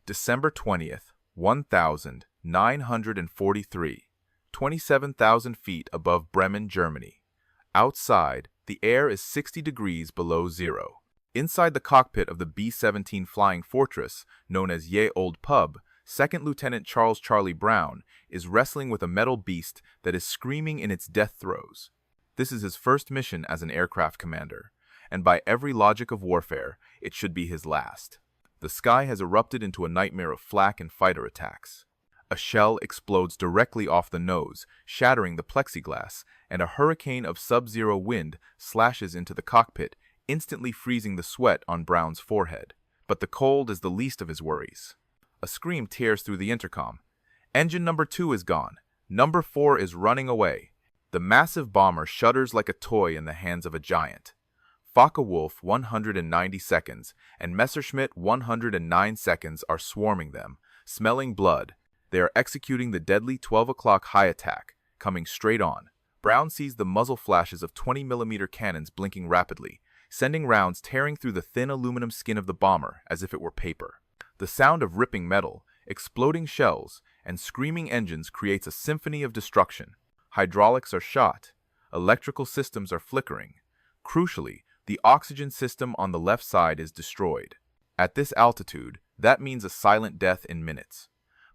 December 20th, 1943, 27,000 feet above Bremen, Germany. Outside, the air is 60 degrees below zero. Inside the cockpit of the B-17 Flying Fortress, known as Olde Pub, Second Lieutenant Charles Charlie Brown is wrestling with a metal beast that is screaming in its death throes. This is his first mission as an aircraft commander, and by every logic of warfare, it should be his last. The sky has erupted into a nightmare of flak and fighter attacks. A shell explodes directly off the nose, shattering the plexiglass, and a hurricane of sub-zero wind slashes into the cockpit, instantly freezing the sweat on Brown's forehead. But the cold is the least of his worries. A scream tears through the intercom. Engine number 2 is gone. Number 4 is running away. The massive bomber shudders like a toy in the hands of a giant. Focke-Wulf 190 seconds and Messerschmitt 109 seconds are swarming them, smelling blood. They are executing the deadly 12 o'clock high attack, coming straight on. Brown sees the muzzle flashes of 20mm cannons blinking rapidly, sending rounds tearing through the thin aluminum skin of the bomber as if it were paper. The sound of ripping metal, exploding shells, and screaming engines creates a symphony of destruction. Hydraulics are shot. Electrical systems are flickering. Crucially, the oxygen system on the left side is destroyed. At this altitude, that means a silent death in minutes.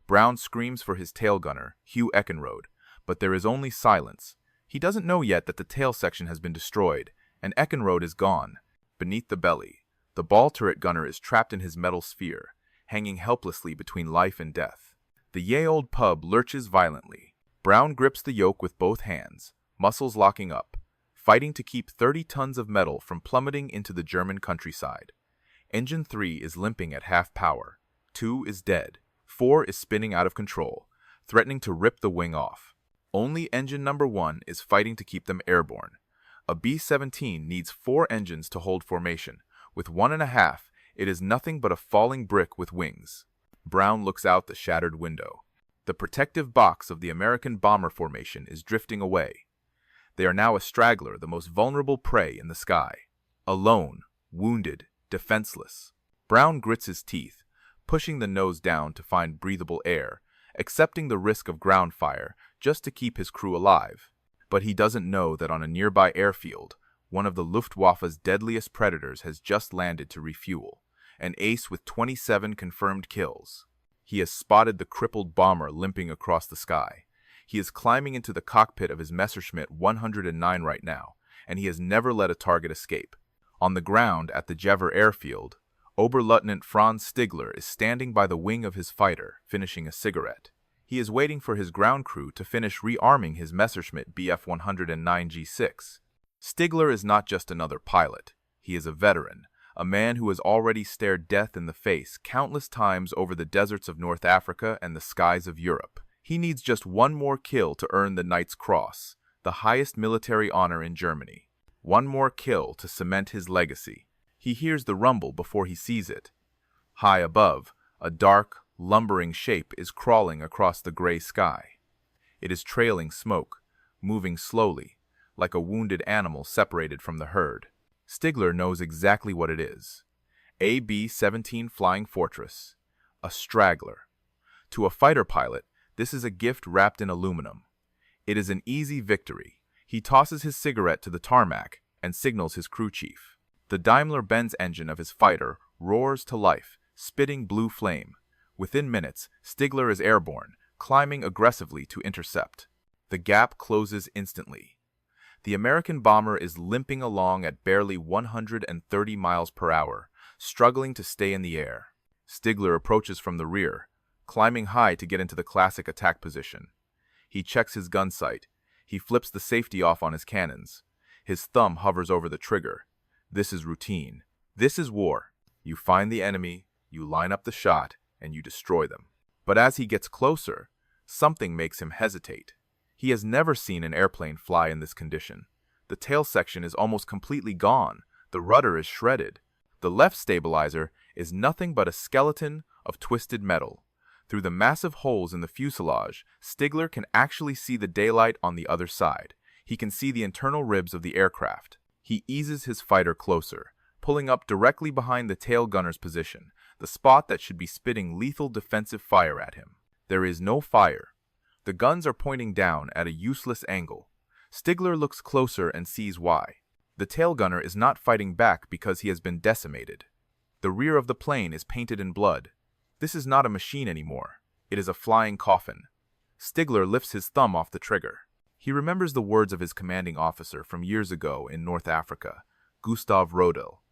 Brown screams for his tail gunner, Hugh Eckenrode, but there is only silence. He doesn't know yet that the tail section has been destroyed, and Eckenrode is gone. Beneath the belly, the ball turret gunner is trapped in his metal sphere, hanging helplessly between life and death. The Olde Pub lurches violently. Brown grips the yoke with both hands, muscles locking up, fighting to keep 30 tons of metal from plummeting into the German countryside. Engine 3 is limping at half power. 2 is dead. 4 is spinning out of control, threatening to rip the wing off. Only engine number 1 is fighting to keep them airborne. A B-17 needs 4 engines to hold formation. With 1.5, it is nothing but a falling brick with wings. Brown looks out the shattered window. The protective box of the American bomber formation is drifting away. They are now a straggler, the most vulnerable prey in the sky. Alone, wounded, defenseless. Brown grits his teeth, pushing the nose down to find breathable air, accepting the risk of ground fire just to keep his crew alive. But he doesn't know that on a nearby airfield, one of the Luftwaffe's deadliest predators has just landed to refuel, an ace with 27 confirmed kills. He has spotted the crippled bomber limping across the sky. He is climbing into the cockpit of his Messerschmitt 109 right now, and he has never let a target escape. On the ground at the Jever airfield, Oberleutnant Franz Stigler is standing by the wing of his fighter, finishing a cigarette. He is waiting for his ground crew to finish rearming his Messerschmitt Bf 109 G6. Stigler is not just another pilot. He is a veteran, a man who has already stared death in the face countless times over the deserts of North Africa and the skies of Europe. He needs just one more kill to earn the Knight's Cross, the highest military honor in Germany. One more kill to cement his legacy. He hears the rumble before he sees it. High above, a dark, lumbering shape is crawling across the gray sky. It is trailing smoke, moving slowly, like a wounded animal separated from the herd. Stigler knows exactly what it is. A B-17 Flying Fortress. A straggler. To a fighter pilot, this is a gift wrapped in aluminum. It is an easy victory. He tosses his cigarette to the tarmac and signals his crew chief. The Daimler-Benz engine of his fighter roars to life, spitting blue flame. Within minutes, Stigler is airborne, climbing aggressively to intercept. The gap closes instantly. The American bomber is limping along at barely 130 miles per hour, struggling to stay in the air. Stigler approaches from the rear, climbing high to get into the classic attack position. He checks his gun sight. He flips the safety off on his cannons. His thumb hovers over the trigger. This is routine. This is war. You find the enemy, you line up the shot, and you destroy them. But as he gets closer, something makes him hesitate. He has never seen an airplane fly in this condition. The tail section is almost completely gone. The rudder is shredded. The left stabilizer is nothing but a skeleton of twisted metal. Through the massive holes in the fuselage, Stigler can actually see the daylight on the other side. He can see the internal ribs of the aircraft. He eases his fighter closer, pulling up directly behind the tail gunner's position. the spot that should be spitting lethal defensive fire at him. There is no fire. The guns are pointing down at a useless angle. Stigler looks closer and sees why. The tail gunner is not fighting back because he has been decimated. The rear of the plane is painted in blood. This is not a machine anymore. It is a flying coffin. Stigler lifts his thumb off the trigger. He remembers the words of his commanding officer from years ago in North Africa, Gustav Rodel.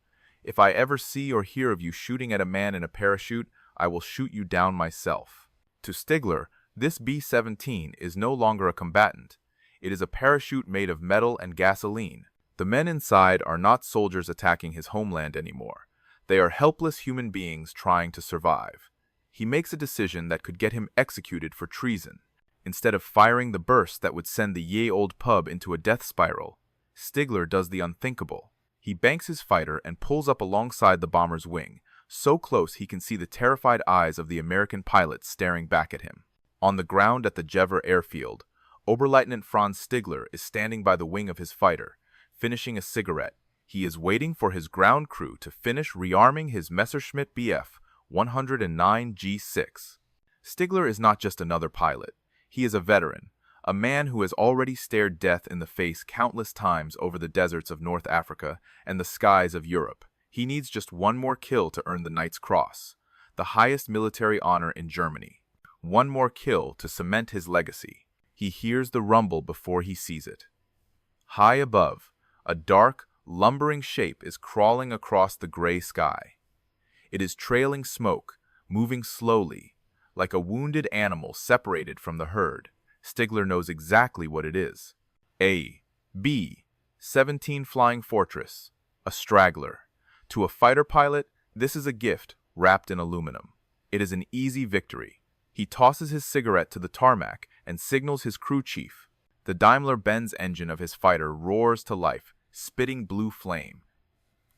"If I ever see or hear of you shooting at a man in a parachute, I will shoot you down myself." To Stigler, this B-17 is no longer a combatant. It is a parachute made of metal and gasoline. The men inside are not soldiers attacking his homeland anymore. They are helpless human beings trying to survive. He makes a decision that could get him executed for treason. Instead of firing the burst that would send the Olde Pub into a death spiral, Stigler does the unthinkable. He banks his fighter and pulls up alongside the bomber's wing, so close he can see the terrified eyes of the American pilots staring back at him. On the ground at the Jever airfield, Oberleutnant Franz Stigler is standing by the wing of his fighter, finishing a cigarette. He is waiting for his ground crew to finish rearming his Messerschmitt Bf 109 G6. Stigler is not just another pilot. He is a veteran, a man who has already stared death in the face countless times over the deserts of North Africa and the skies of Europe. He needs just one more kill to earn the Knight's Cross, the highest military honor in Germany. One more kill to cement his legacy. He hears the rumble before he sees it. High above, a dark, lumbering shape is crawling across the gray sky. It is trailing smoke, moving slowly, like a wounded animal separated from the herd. Stigler knows exactly what it is. A B-17 Flying Fortress, a straggler. To a fighter pilot, this is a gift wrapped in aluminum. It is an easy victory. He tosses his cigarette to the tarmac and signals his crew chief. The Daimler-Benz engine of his fighter roars to life, spitting blue flame.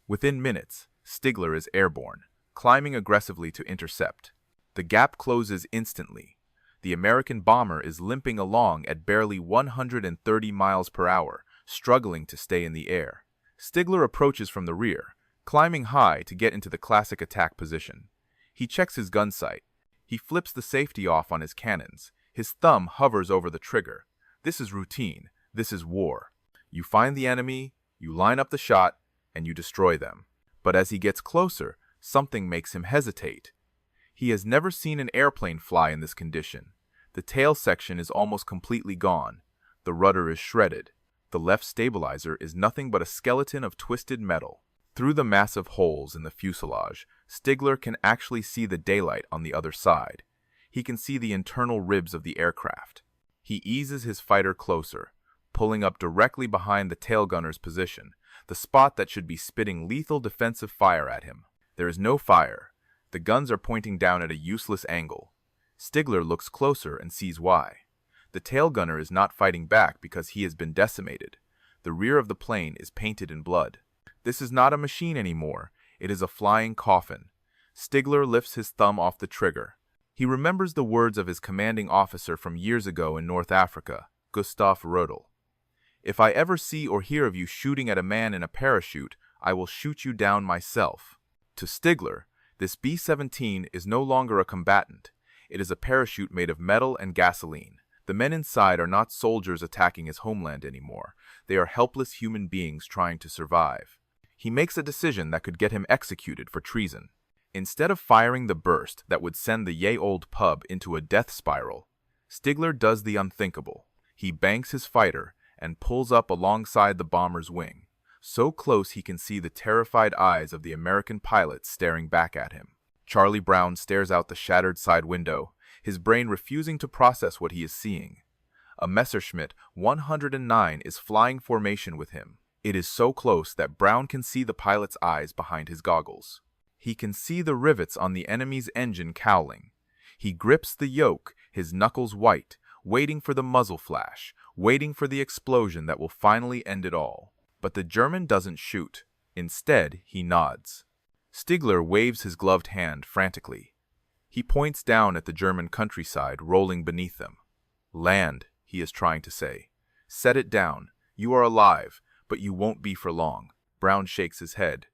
Within minutes, Stigler is airborne, climbing aggressively to intercept. The gap closes instantly. The American bomber is limping along at barely 130 miles per hour, struggling to stay in the air. Stigler approaches from the rear, climbing high to get into the classic attack position. He checks his gun sight. He flips the safety off on his cannons. His thumb hovers over the trigger. This is routine. This is war. You find the enemy, you line up the shot, and you destroy them. But as he gets closer, something makes him hesitate. He has never seen an airplane fly in this condition. The tail section is almost completely gone. The rudder is shredded. The left stabilizer is nothing but a skeleton of twisted metal. Through the massive holes in the fuselage, Stigler can actually see the daylight on the other side. He can see the internal ribs of the aircraft. He eases his fighter closer, pulling up directly behind the tail gunner's position, the spot that should be spitting lethal defensive fire at him. There is no fire. The guns are pointing down at a useless angle. Stigler looks closer and sees why. The tail gunner is not fighting back because he has been decimated. The rear of the plane is painted in blood. This is not a machine anymore. It is a flying coffin. Stigler lifts his thumb off the trigger. He remembers the words of his commanding officer from years ago in North Africa, Gustav Rodel. "If I ever see or hear of you shooting at a man in a parachute, I will shoot you down myself." To Stigler, this B-17 is no longer a combatant. It is a parachute made of metal and gasoline. The men inside are not soldiers attacking his homeland anymore. They are helpless human beings trying to survive. He makes a decision that could get him executed for treason. Instead of firing the burst that would send the Olde Pub into a death spiral, Stigler does the unthinkable. He banks his fighter and pulls up alongside the bomber's wing, so close he can see the terrified eyes of the American pilots staring back at him. Charlie Brown stares out the shattered side window, his brain refusing to process what he is seeing. A Messerschmitt 109 is flying formation with him. It is so close that Brown can see the pilot's eyes behind his goggles. He can see the rivets on the enemy's engine cowling. He grips the yoke, his knuckles white, waiting for the muzzle flash, waiting for the explosion that will finally end it all. But the German doesn't shoot. Instead, he nods. Stigler waves his gloved hand frantically. He points down at the German countryside rolling beneath them. "Land," he is trying to say. "Set it down. You are alive, but you won't be for long." Brown shakes his head.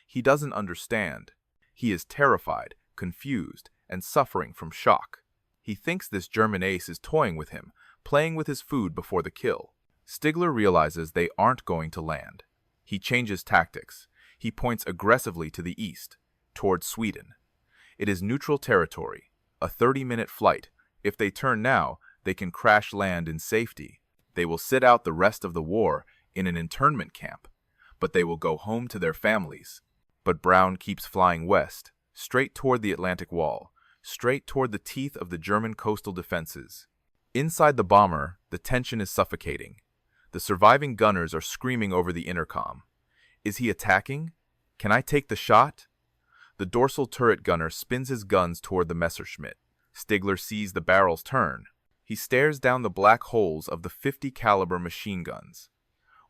He doesn't understand. He is terrified, confused and suffering from shock. He thinks this German ace is toying with him, playing with his food before the kill. Stigler realizes they aren't going to land. He changes tactics. He points aggressively to the east, towards Sweden. It is neutral territory, a 30-minute flight. If they turn now, they can crash land in safety. They will sit out the rest of the war in an internment camp, but they will go home to their families. But Brown keeps flying west, straight toward the Atlantic Wall, straight toward the teeth of the German coastal defenses. Inside the bomber, the tension is suffocating. The surviving gunners are screaming over the intercom. Is he attacking? Can I take the shot? The dorsal turret gunner spins his guns toward the Messerschmitt. Stigler sees the barrels turn. He stares down the black holes of the 50 caliber machine guns.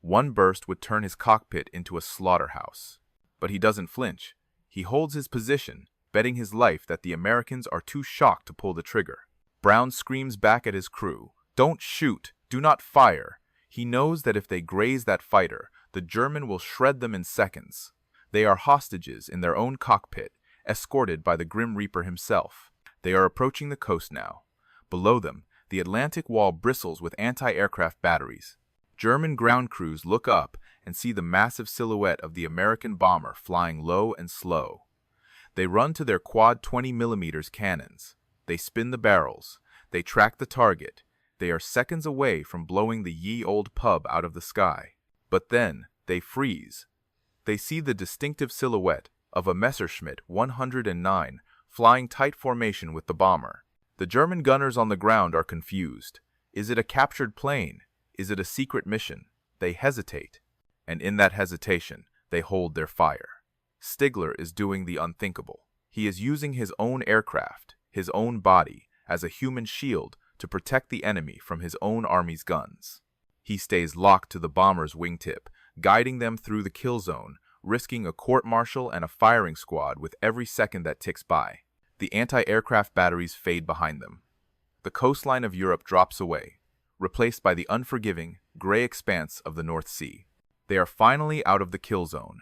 One burst would turn his cockpit into a slaughterhouse. But he doesn't flinch. He holds his position, betting his life that the Americans are too shocked to pull the trigger. Brown screams back at his crew, "Don't shoot! Do not fire!" He knows that if they graze that fighter, the German will shred them in seconds. They are hostages in their own cockpit, escorted by the Grim Reaper himself. They are approaching the coast now. Below them, the Atlantic Wall bristles with anti-aircraft batteries. German ground crews look up and see the massive silhouette of the American bomber flying low and slow. They run to their quad 20mm cannons. They spin the barrels. They track the target. They are seconds away from blowing the ye olde pub out of the sky. But then, they freeze. They see the distinctive silhouette of a Messerschmitt 109 flying tight formation with the bomber. The German gunners on the ground are confused. Is it a captured plane? Is it a secret mission? They hesitate. And in that hesitation, they hold their fire. Stigler is doing the unthinkable. He is using his own aircraft, his own body, as a human shield to protect the enemy from his own army's guns. He stays locked to the bomber's wingtip, guiding them through the kill zone, risking a court-martial and a firing squad with every second that ticks by. The anti-aircraft batteries fade behind them. The coastline of Europe drops away, replaced by the unforgiving, gray expanse of the North Sea. They are finally out of the kill zone.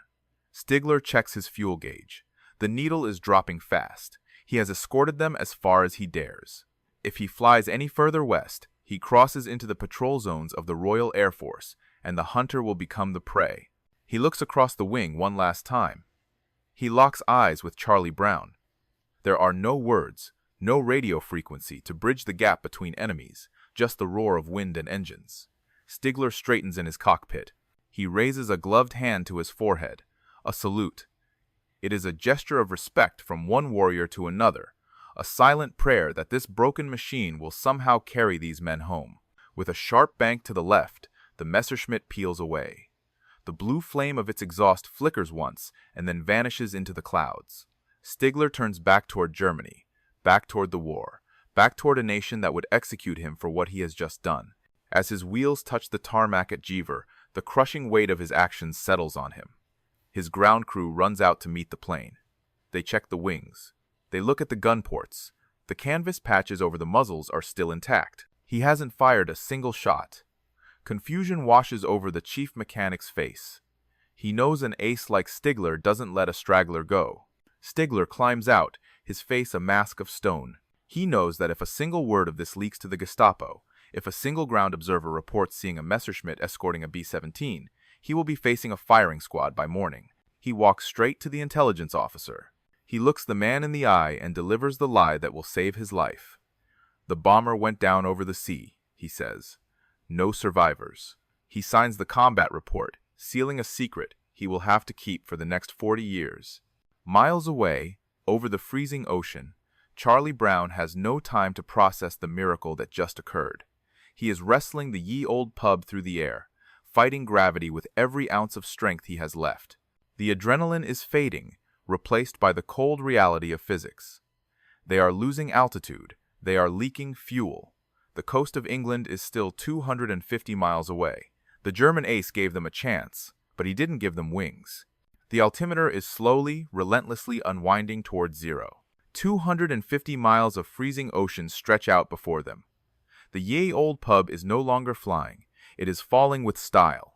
Stigler checks his fuel gauge. The needle is dropping fast. He has escorted them as far as he dares. If he flies any further west, he crosses into the patrol zones of the Royal Air Force, and the hunter will become the prey. He looks across the wing one last time. He locks eyes with Charlie Brown. There are no words, no radio frequency to bridge the gap between enemies, just the roar of wind and engines. Stigler straightens in his cockpit. He raises a gloved hand to his forehead, a salute. It is a gesture of respect from one warrior to another, a silent prayer that this broken machine will somehow carry these men home. With a sharp bank to the left, the Messerschmitt peels away. The blue flame of its exhaust flickers once and then vanishes into the clouds. Stigler turns back toward Germany, back toward the war, back toward a nation that would execute him for what he has just done. As his wheels touch the tarmac at Jever, the crushing weight of his actions settles on him. His ground crew runs out to meet the plane. They check the wings. They look at the gun ports. The canvas patches over the muzzles are still intact. He hasn't fired a single shot. Confusion washes over the chief mechanic's face. He knows an ace like Stigler doesn't let a straggler go. Stigler climbs out, his face a mask of stone. He knows that if a single word of this leaks to the Gestapo, if a single ground observer reports seeing a Messerschmitt escorting a B-17, he will be facing a firing squad by morning. He walks straight to the intelligence officer. He looks the man in the eye and delivers the lie that will save his life. The bomber went down over the sea, he says. No survivors. He signs the combat report, sealing a secret he will have to keep for the next 40 years. Miles away, over the freezing ocean, Charlie Brown has no time to process the miracle that just occurred. He is wrestling the ye olde pub through the air, fighting gravity with every ounce of strength he has left. The adrenaline is fading, replaced by the cold reality of physics. They are losing altitude. They are leaking fuel. The coast of England is still 250 miles away. The German ace gave them a chance, but he didn't give them wings. The altimeter is slowly, relentlessly unwinding towards zero. 250 miles of freezing ocean stretch out before them. The ye olde pub is no longer flying. It is falling with style.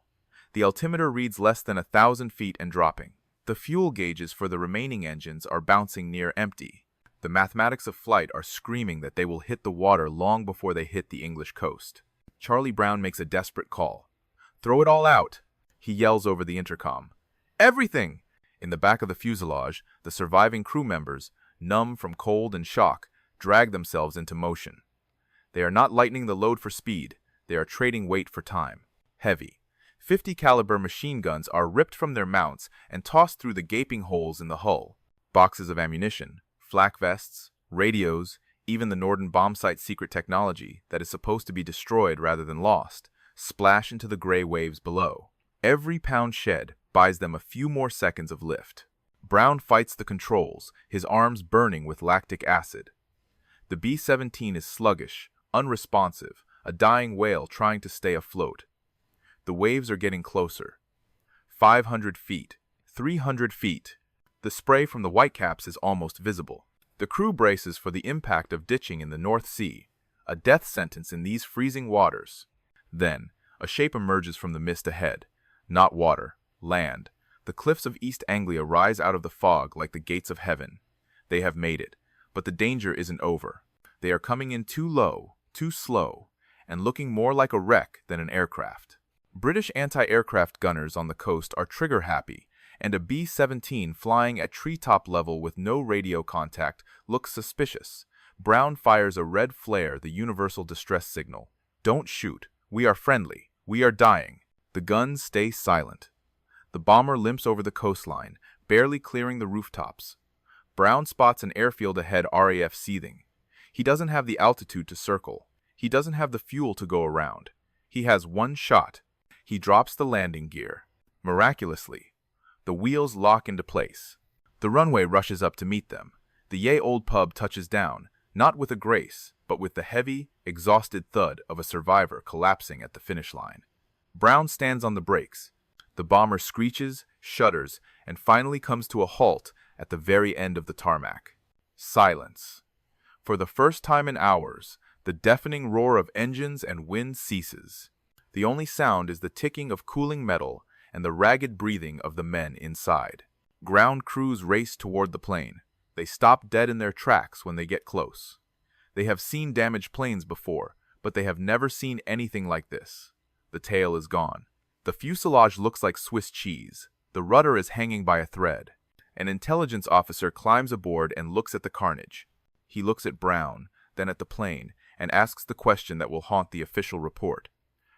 The altimeter reads less than 1,000 feet and dropping. The fuel gauges for the remaining engines are bouncing near empty. The mathematics of flight are screaming that they will hit the water long before they hit the English coast. Charlie Brown makes a desperate call. "Throw it all out!" He yells over the intercom. "Everything!" In the back of the fuselage, the surviving crew members, numb from cold and shock, drag themselves into motion. They are not lightening the load for speed, they are trading weight for time. Heavy, 50 caliber machine guns are ripped from their mounts and tossed through the gaping holes in the hull. Boxes of ammunition, flak vests, radios, even the Norden bombsight secret technology that is supposed to be destroyed rather than lost, splash into the gray waves below. Every pound shed buys them a few more seconds of lift. Brown fights the controls, his arms burning with lactic acid. The B-17 is sluggish, unresponsive, a dying whale trying to stay afloat. The waves are getting closer. 500 feet, 300 feet. The spray from the whitecaps is almost visible. The crew braces for the impact of ditching in the North Sea, a death sentence in these freezing waters. Then, a shape emerges from the mist ahead. Not water, land. The cliffs of East Anglia rise out of the fog like the gates of heaven. They have made it, but the danger isn't over. They are coming in too low, too slow, and looking more like a wreck than an aircraft. British anti-aircraft gunners on the coast are trigger-happy, and a B-17 flying at treetop level with no radio contact looks suspicious. Brown fires a red flare, the universal distress signal. "Don't shoot. We are friendly. We are dying." The guns stay silent. The bomber limps over the coastline, barely clearing the rooftops. Brown spots an airfield ahead, RAF seething. He doesn't have the altitude to circle. He doesn't have the fuel to go around. He has one shot. He drops the landing gear. Miraculously, the wheels lock into place. The runway rushes up to meet them. The Olde Pub touches down, not with a grace, but with the heavy, exhausted thud of a survivor collapsing at the finish line. Brown stands on the brakes. The bomber screeches, shudders, and finally comes to a halt at the very end of the tarmac. Silence. For the first time in hours, the deafening roar of engines and wind ceases. The only sound is the ticking of cooling metal and the ragged breathing of the men inside. Ground crews race toward the plane. They stop dead in their tracks when they get close. They have seen damaged planes before, but they have never seen anything like this. The tail is gone. The fuselage looks like Swiss cheese. The rudder is hanging by a thread. An intelligence officer climbs aboard and looks at the carnage. He looks at Brown, then at the plane, and asks the question that will haunt the official report.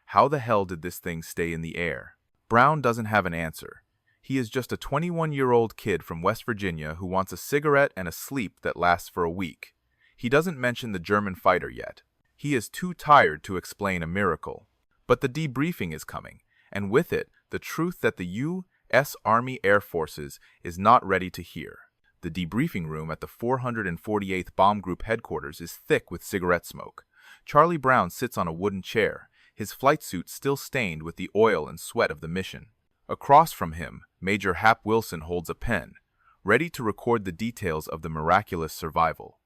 How the hell did this thing stay in the air? Brown doesn't have an answer. He is just a 21-year-old kid from West Virginia who wants a cigarette and a sleep that lasts for a week. He doesn't mention the German fighter yet. He is too tired to explain a miracle. But the debriefing is coming, and with it, the truth that the U.S. Army Air Forces is not ready to hear. The debriefing room at the 448th Bomb Group headquarters is thick with cigarette smoke. Charlie Brown sits on a wooden chair, his flight suit still stained with the oil and sweat of the mission. Across from him, Major Hap Wilson holds a pen, ready to record the details of the miraculous survival.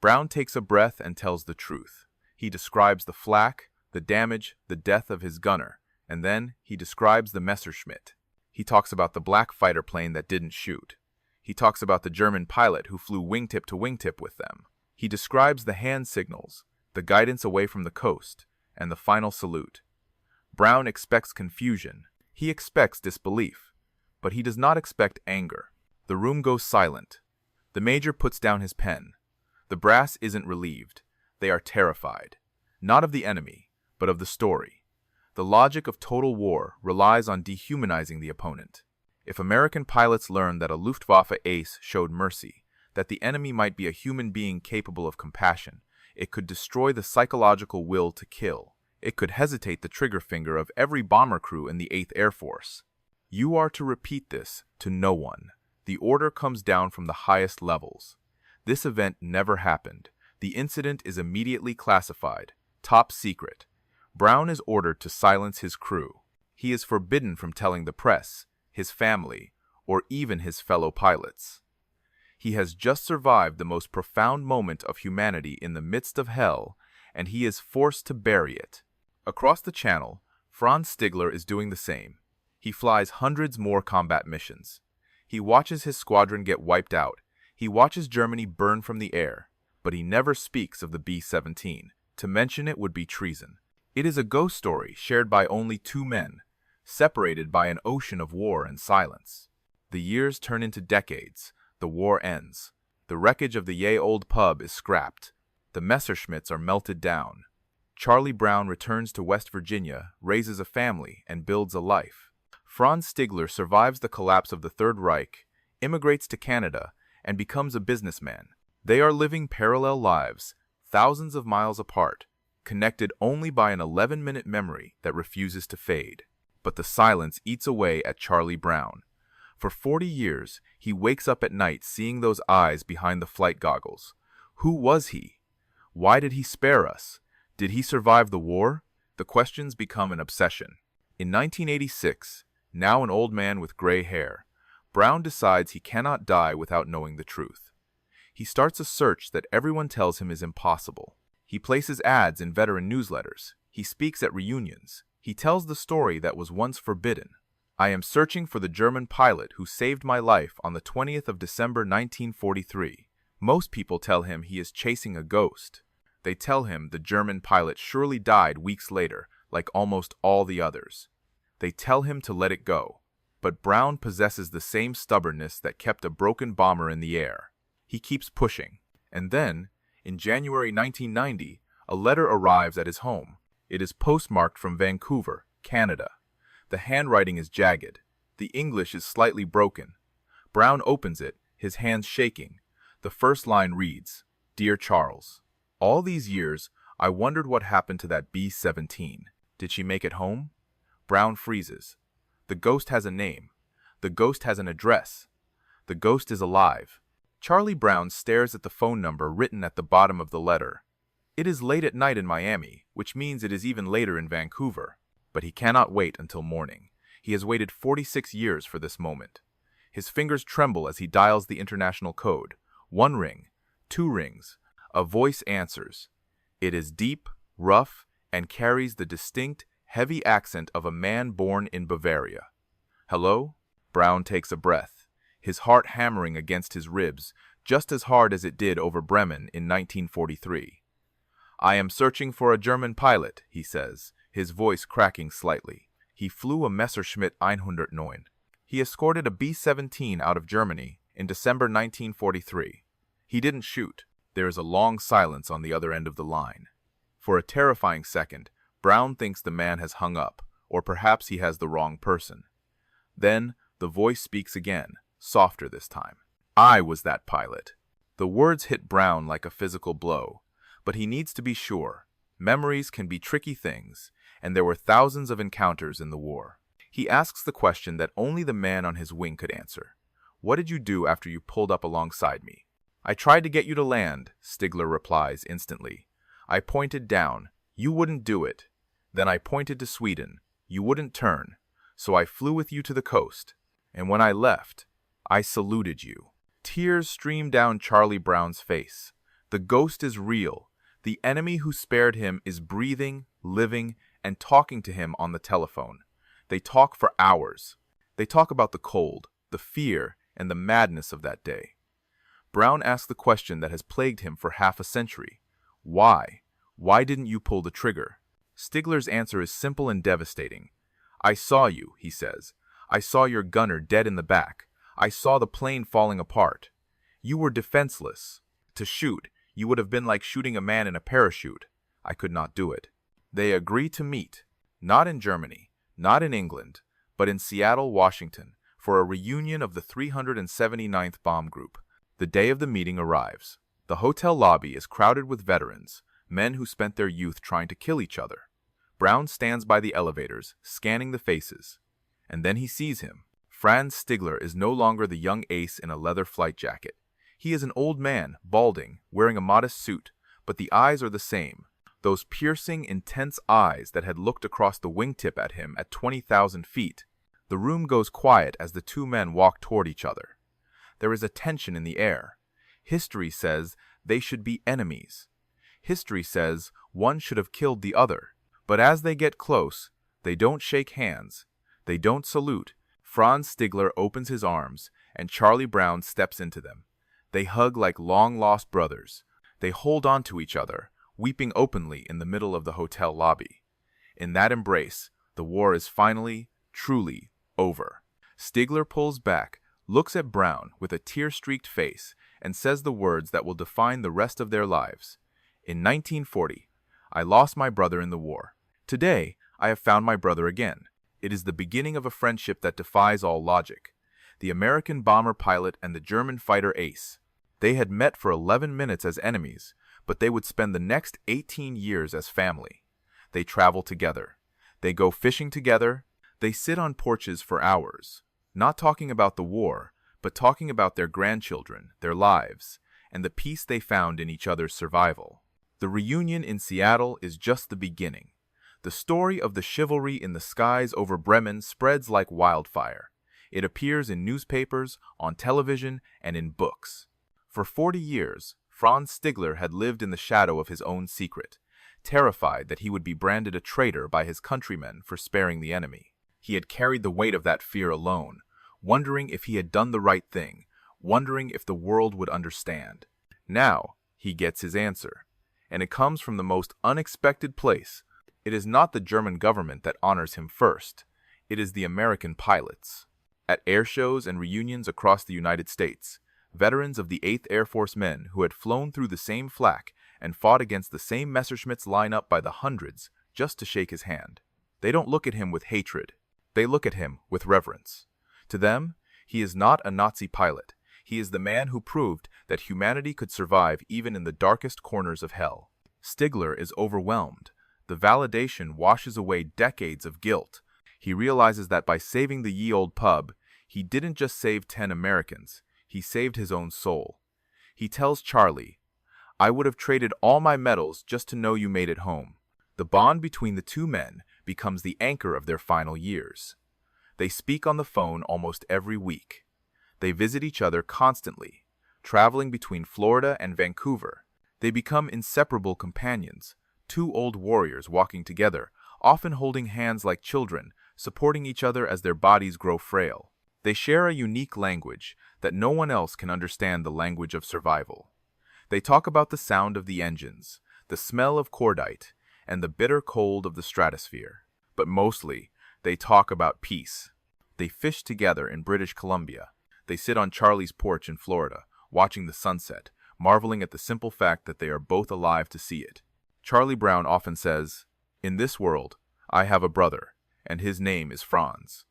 Brown takes a breath and tells the truth. He describes the flak, the damage, the death of his gunner, and then he describes the Messerschmitt. He talks about the black fighter plane that didn't shoot. He talks about the German pilot who flew wingtip-to-wingtip with them. He describes the hand signals, the guidance away from the coast, and the final salute. Brown expects confusion. He expects disbelief. But he does not expect anger. The room goes silent. The major puts down his pen. The brass isn't relieved. They are terrified. Not of the enemy, but of the story. The logic of total war relies on dehumanizing the opponent. If American pilots learned that a Luftwaffe ace showed mercy, that the enemy might be a human being capable of compassion, it could destroy the psychological will to kill. It could hesitate the trigger finger of every bomber crew in the 8th Air Force. You are to repeat this to no one. The order comes down from the highest levels. This event never happened. The incident is immediately classified, top secret. Brown is ordered to silence his crew. He is forbidden from telling the press, his family, or even his fellow pilots. He has just survived the most profound moment of humanity in the midst of hell, and he is forced to bury it. Across the channel, Franz Stigler is doing the same. He flies hundreds more combat missions. He watches his squadron get wiped out, He watches Germany burn from the air, but he never speaks of the B-17. To mention it would be treason. It is a ghost story shared by only two men, separated by an ocean of war and silence. The years turn into decades. The war ends. The wreckage of the Olde Pub is scrapped. The Messerschmitts are melted down. Charlie Brown returns to West Virginia, raises a family, and builds a life. Franz Stigler survives the collapse of the Third Reich, immigrates to Canada, and becomes a businessman. They are living parallel lives, thousands of miles apart, connected only by an 11-minute memory that refuses to fade. But the silence eats away at Charlie Brown. For 40 years, he wakes up at night seeing those eyes behind the flight goggles. Who was he? Why did he spare us? Did he survive the war? The questions become an obsession. In 1986, now an old man with gray hair, Brown decides he cannot die without knowing the truth. He starts a search that everyone tells him is impossible. He places ads in veteran newsletters. He speaks at reunions. He tells the story that was once forbidden. I am searching for the German pilot who saved my life on the 20th of December 1943. Most people tell him he is chasing a ghost. They tell him the German pilot surely died weeks later, like almost all the others. They tell him to let it go. But Brown possesses the same stubbornness that kept a broken bomber in the air. He keeps pushing. And then, in January 1990, a letter arrives at his home. It is postmarked from Vancouver, Canada. The handwriting is jagged. The English is slightly broken. Brown opens it, his hands shaking. The first line reads, "Dear Charles, all these years, I wondered what happened to that B-17. Did she make it home?" Brown freezes. The ghost has a name. The ghost has an address. The ghost is alive. Charlie Brown stares at the phone number written at the bottom of the letter. It is late at night in Miami, which means it is even later in Vancouver. But he cannot wait until morning. He has waited 46 years for this moment. His fingers tremble as he dials the international code. 1 ring, 2 rings. A voice answers. It is deep, rough, and carries the distinct, heavy accent of a man born in Bavaria. "Hello?" Brown takes a breath, his heart hammering against his ribs, just as hard as it did over Bremen in 1943. "I am searching for a German pilot," he says, his voice cracking slightly. He flew a Messerschmitt 109. He escorted a B-17 out of Germany in December 1943. He didn't shoot. There is a long silence on the other end of the line. For a terrifying second, Brown thinks the man has hung up, or perhaps he has the wrong person. Then, the voice speaks again, softer this time. "I was that pilot." The words hit Brown like a physical blow, but he needs to be sure. Memories can be tricky things, and there were thousands of encounters in the war. He asks the question that only the man on his wing could answer. "What did you do after you pulled up alongside me?" "I tried to get you to land," Stigler replies instantly. "I pointed down. You wouldn't do it. Then I pointed to Sweden. You wouldn't turn. So I flew with you to the coast. And when I left, I saluted you." Tears stream down Charlie Brown's face. The ghost is real. The enemy who spared him is breathing, living, and talking to him on the telephone. They talk for hours. They talk about the cold, the fear, and the madness of that day. Brown asks the question that has plagued him for half a century. Why? Why didn't you pull the trigger? Stigler's answer is simple and devastating. "I saw you," he says. "I saw your gunner dead in the back. I saw the plane falling apart. You were defenseless. To shoot, you would have been like shooting a man in a parachute. I could not do it." They agree to meet, not in Germany, not in England, but in Seattle, Washington, for a reunion of the 379th Bomb Group. The day of the meeting arrives. The hotel lobby is crowded with veterans, men who spent their youth trying to kill each other. Brown stands by the elevators, scanning the faces. And then he sees him. Franz Stigler is no longer the young ace in a leather flight jacket. He is an old man, balding, wearing a modest suit, but the eyes are the same. Those piercing, intense eyes that had looked across the wingtip at him at 20,000 feet. The room goes quiet as the two men walk toward each other. There is a tension in the air. History says they should be enemies. History says one should have killed the other. But as they get close, they don't shake hands. They don't salute. Franz Stigler opens his arms, and Charlie Brown steps into them. They hug like long-lost brothers. They hold on to each other, weeping openly in the middle of the hotel lobby. In that embrace, the war is finally, truly, over. Stigler pulls back, looks at Brown with a tear-streaked face, and says the words that will define the rest of their lives. In 1940, I lost my brother in the war. Today, I have found my brother again. It is the beginning of a friendship that defies all logic. The American bomber pilot and the German fighter ace. They had met for 11 minutes as enemies, but they would spend the next 18 years as family. They travel together. They go fishing together. They sit on porches for hours, not talking about the war, but talking about their grandchildren, their lives, and the peace they found in each other's survival. The reunion in Seattle is just the beginning. The story of the chivalry in the skies over Bremen spreads like wildfire. It appears in newspapers, on television, and in books. For 40 years, Franz Stigler had lived in the shadow of his own secret, terrified that he would be branded a traitor by his countrymen for sparing the enemy. He had carried the weight of that fear alone, wondering if he had done the right thing, wondering if the world would understand. Now, he gets his answer, and it comes from the most unexpected place. It is not the German government that honors him first. It is the American pilots. At air shows and reunions across the United States, veterans of the 8th Air Force men who had flown through the same flak and fought against the same Messerschmitts line up by the hundreds just to shake his hand. They don't look at him with hatred. They look at him with reverence. To them, he is not a Nazi pilot. He is the man who proved that humanity could survive even in the darkest corners of hell. Stigler is overwhelmed. The validation washes away decades of guilt. He realizes that by saving the ye olde pub, he didn't just save 10 Americans. He saved his own soul. He tells Charlie, "I would have traded all my medals just to know you made it home." The bond between the two men becomes the anchor of their final years. They speak on the phone almost every week. They visit each other constantly, traveling between Florida and Vancouver. They become inseparable companions, two old warriors walking together, often holding hands like children, supporting each other as their bodies grow frail. They share a unique language that no one else can understand, the language of survival. They talk about the sound of the engines, the smell of cordite, and the bitter cold of the stratosphere. But mostly, they talk about peace. They fish together in British Columbia. They sit on Charlie's porch in Florida, watching the sunset, marveling at the simple fact that they are both alive to see it. Charlie Brown often says, "In this world, I have a brother, and his name is Franz."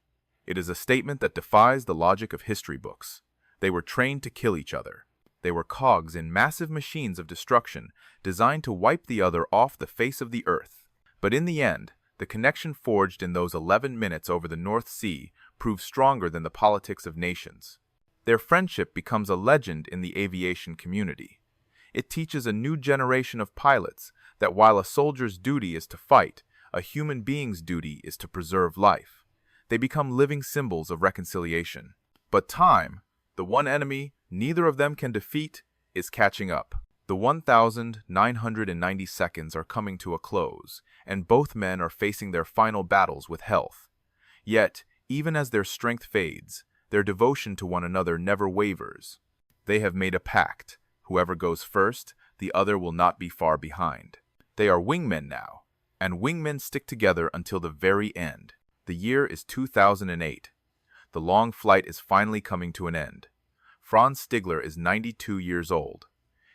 It is a statement that defies the logic of history books. They were trained to kill each other. They were cogs in massive machines of destruction designed to wipe the other off the face of the earth. But in the end, the connection forged in those 11 minutes over the North Sea proved stronger than the politics of nations. Their friendship becomes a legend in the aviation community. It teaches a new generation of pilots that while a soldier's duty is to fight, a human being's duty is to preserve life. They become living symbols of reconciliation. But time, the one enemy neither of them can defeat, is catching up. The 1,990 seconds are coming to a close, and both men are facing their final battles with health. Yet, even as their strength fades, their devotion to one another never wavers. They have made a pact. Whoever goes first, the other will not be far behind. They are wingmen now, and wingmen stick together until the very end. The year is 2008. The long flight is finally coming to an end. Franz Stigler is 92 years old.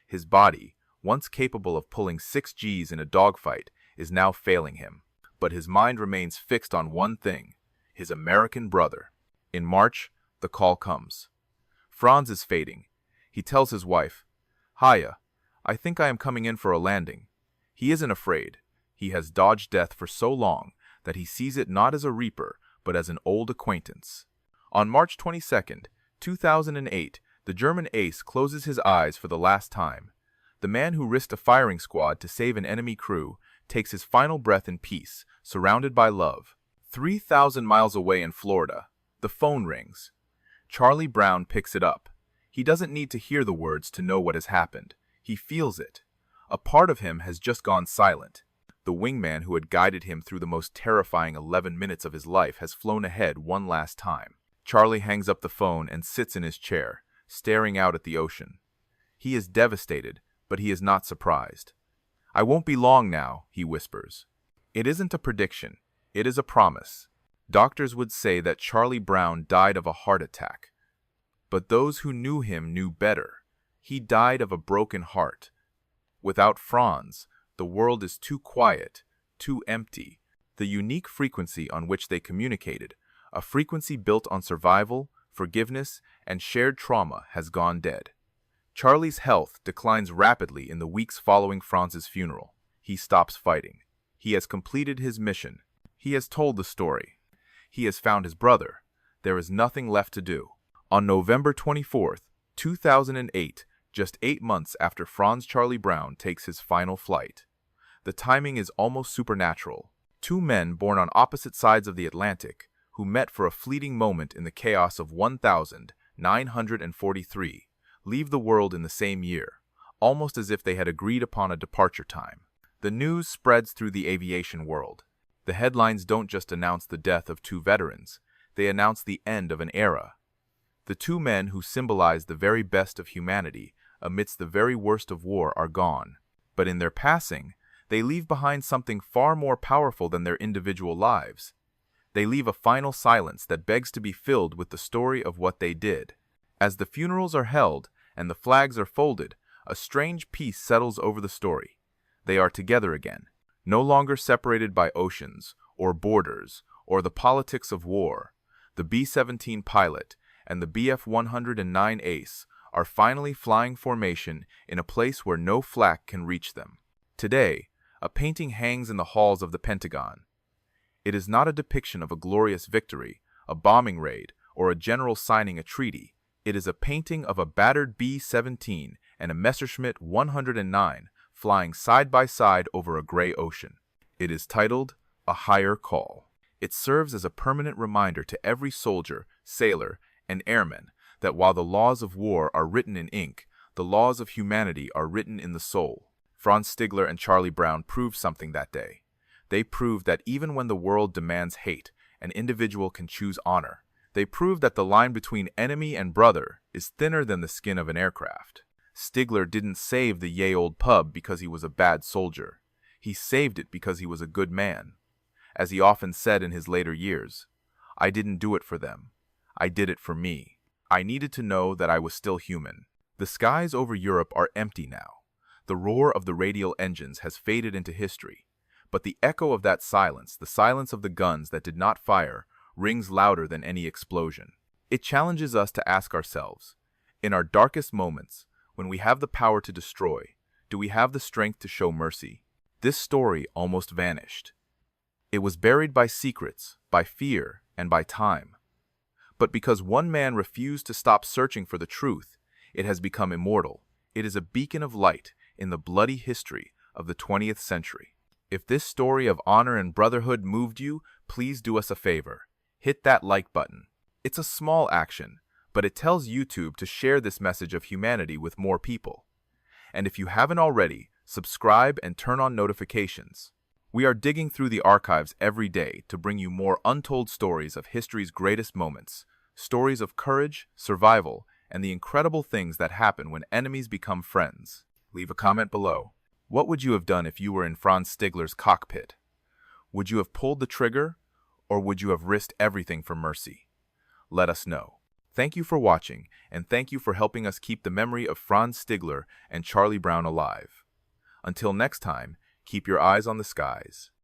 His body, once capable of pulling 6 Gs in a dogfight, is now failing him. But his mind remains fixed on one thing, his American brother. In March, the call comes. Franz is fading. He tells his wife, "Hiya, I think I am coming in for a landing." He isn't afraid. He has dodged death for so long that he sees it not as a reaper, but as an old acquaintance. On March 22nd, 2008, the German ace closes his eyes for the last time. The man who risked a firing squad to save an enemy crew takes his final breath in peace, surrounded by love. 3,000 miles away in Florida, the phone rings. Charlie Brown picks it up. He doesn't need to hear the words to know what has happened. He feels it. A part of him has just gone silent. The wingman who had guided him through the most terrifying 11 minutes of his life has flown ahead one last time. Charlie hangs up the phone and sits in his chair, staring out at the ocean. He is devastated, but he is not surprised. "I won't be long now," he whispers. It isn't a prediction, it is a promise. Doctors would say that Charlie Brown died of a heart attack. But those who knew him knew better. He died of a broken heart. Without Franz, the world is too quiet, too empty. The unique frequency on which they communicated, a frequency built on survival, forgiveness, and shared trauma, has gone dead. Charlie's health declines rapidly in the weeks following Franz's funeral. He stops fighting. He has completed his mission. He has told the story. He has found his brother. There is nothing left to do. On November 24th, 2008, just 8 months after Franz Charlie Brown takes his final flight. The timing is almost supernatural. Two men born on opposite sides of the Atlantic, who met for a fleeting moment in the chaos of 1943, leave the world in the same year, almost as if they had agreed upon a departure time. The news spreads through the aviation world. The headlines don't just announce the death of two veterans, they announce the end of an era. The two men who symbolize the very best of humanity amidst the very worst of war are gone, but in their passing, they leave behind something far more powerful than their individual lives. They leave a final silence that begs to be filled with the story of what they did. As the funerals are held and the flags are folded, a strange peace settles over the story. They are together again, no longer separated by oceans, or borders, or the politics of war. The B-17 pilot and the Bf-109 ace are finally flying formation in a place where no flak can reach them. Today, a painting hangs in the halls of the Pentagon. It is not a depiction of a glorious victory, a bombing raid, or a general signing a treaty. It is a painting of a battered B-17 and a Messerschmitt 109 flying side by side over a gray ocean. It is titled, "A Higher Call." It serves as a permanent reminder to every soldier, sailor, and airman that while the laws of war are written in ink, the laws of humanity are written in the soul. Franz Stigler and Charlie Brown proved something that day. They proved that even when the world demands hate, an individual can choose honor. They proved that the line between enemy and brother is thinner than the skin of an aircraft. Stigler didn't save the Olde Pub because he was a bad soldier. He saved it because he was a good man. As he often said in his later years, "I didn't do it for them. I did it for me. I needed to know that I was still human." The skies over Europe are empty now. The roar of the radial engines has faded into history. But the echo of that silence, the silence of the guns that did not fire, rings louder than any explosion. It challenges us to ask ourselves, in our darkest moments, when we have the power to destroy, do we have the strength to show mercy? This story almost vanished. It was buried by secrets, by fear, and by time. But because one man refused to stop searching for the truth, it has become immortal. It is a beacon of light in the bloody history of the 20th century. If this story of honor and brotherhood moved you, please do us a favor. Hit that like button. It's a small action, but it tells YouTube to share this message of humanity with more people. And if you haven't already, subscribe and turn on notifications. We are digging through the archives every day to bring you more untold stories of history's greatest moments, stories of courage, survival, and the incredible things that happen when enemies become friends. Leave a comment below. What would you have done if you were in Franz Stigler's cockpit? Would you have pulled the trigger, or would you have risked everything for mercy? Let us know. Thank you for watching, and thank you for helping us keep the memory of Franz Stigler and Charlie Brown alive. Until next time, keep your eyes on the skies.